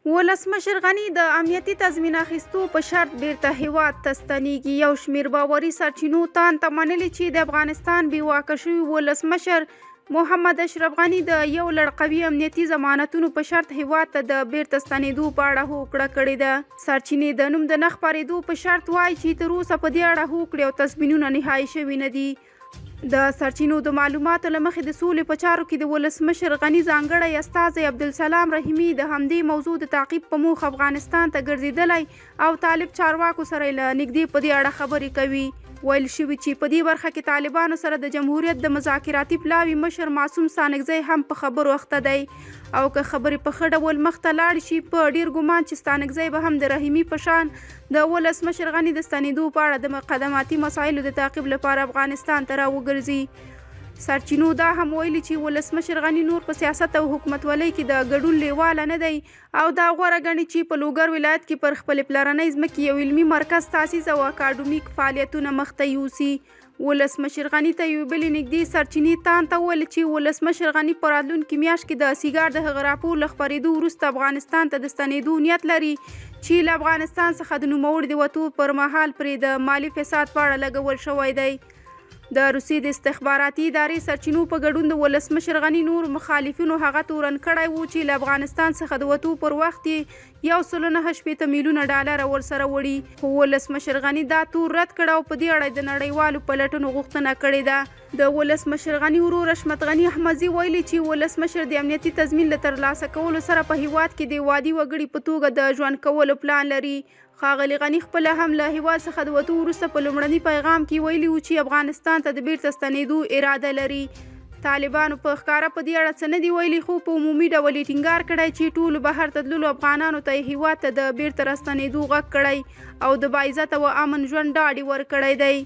ولسمشر غني د امنیتي تضمین اخیستو په شرط بیرته هیواد ته ستنیږي. یو شمېر باوري سرچینو تان ته منلي چې د افغانستان بېواکه شوي ولسمشر محمد اشرف غني د یو لړ قوي امنیتي ضمانتونو په شرط هیواد ته د بیرته ستنېدو په اړه هوکړه کړې ده. سرچینې د نوم د نه خپرېدو په شرط وایي چې تر اوسه په دې اړه هوکړې او تصمینونه نهایي شوي نه دي. د سرچینو د معلوماتو له مخې د سولې په چارو کې د ولسمشر غني ځانګړی استازی عبدالسلام رحیمي د همدې موضوع د تعقیب په موخه افغانستان ته ګرځېدلی او طالب چارواکو سره له نږدې په دې اړه خبرې کوي. ویل شوي چې په دې برخه کې طالبانو سره د جمهوریت د مذاکراتي پلاوي مشر معصوم ستانکزی هم په خبرو اخته دی او که خبرې په ښه ډول مخته لاړې شي په ډیر ګمان چې ستانکزی به هم د رحیمي په شان د ولسمشر غني د ستنېدو په اړه د مقدماتي مسایلو د تعقیب لپاره افغانستان ته راوګرځي. سرچینو دا هم ویلي چې ولسمشر غني نور په سیاست او حکومتولۍ کې د ګډون لیواله نه دی او دا غوره ګڼي چې په لوګر ولایت کې پر خپلې پلرنۍ ځمکې یو علمي مرکز تاسیس او اکاډمیک فعالیتونه مخته یوسي. ولسمشر غني ته یو بلې نږدې سرچینې تان ته ویل چې ولسمشر غني په راتلونکي میاشت کې د سیګار د هغه راپور له خپرېدو وروسته افغانستان ته د ستنېدو نیت لري چې له افغانستان څخه د نوموړي د وتو پر مهال پرې د مالي فساد په اړه لګول شوی دی. د روسیې د استخباراتي ادارې سرچینو په ګډون د ولسمشر غني نور مخالفینو هغه تورن کړی و چې له افغانستان څخه د وتو پر وخت یې 1.9 میلیونه ډالر ورسره وړي. خو ولسمشر غني دا تور رد کړ او په دې اړه د نړیوالو پلټنو غوښتنه کړې ده. د ولسمشر غني ورور حشمت غني احمدزي ویلي چې ولسمشر د امنیتي تضمین له ترلاسه کولو سره په هیواد کې د وادي وګړي په توګه د ژوند کولو پلان لري. ښاغلي غني خپله هم له هیواد څخه د وتو وروسته په لومړني پیغام کې ویلي و چې افغانستان ته د بیرته ستنېدو اراده لري. طالبانو په ښکاره په دې اړه څه نه دي ویلي خو په عمومي ډول یې ټینګار کړی چې ټولو بهر ته تللو افغانانو ته یې هیواد ته د بیرته راستنېدو غږ کړی او د باعزته و امن ژوند ډاډ یې ورکړی دی.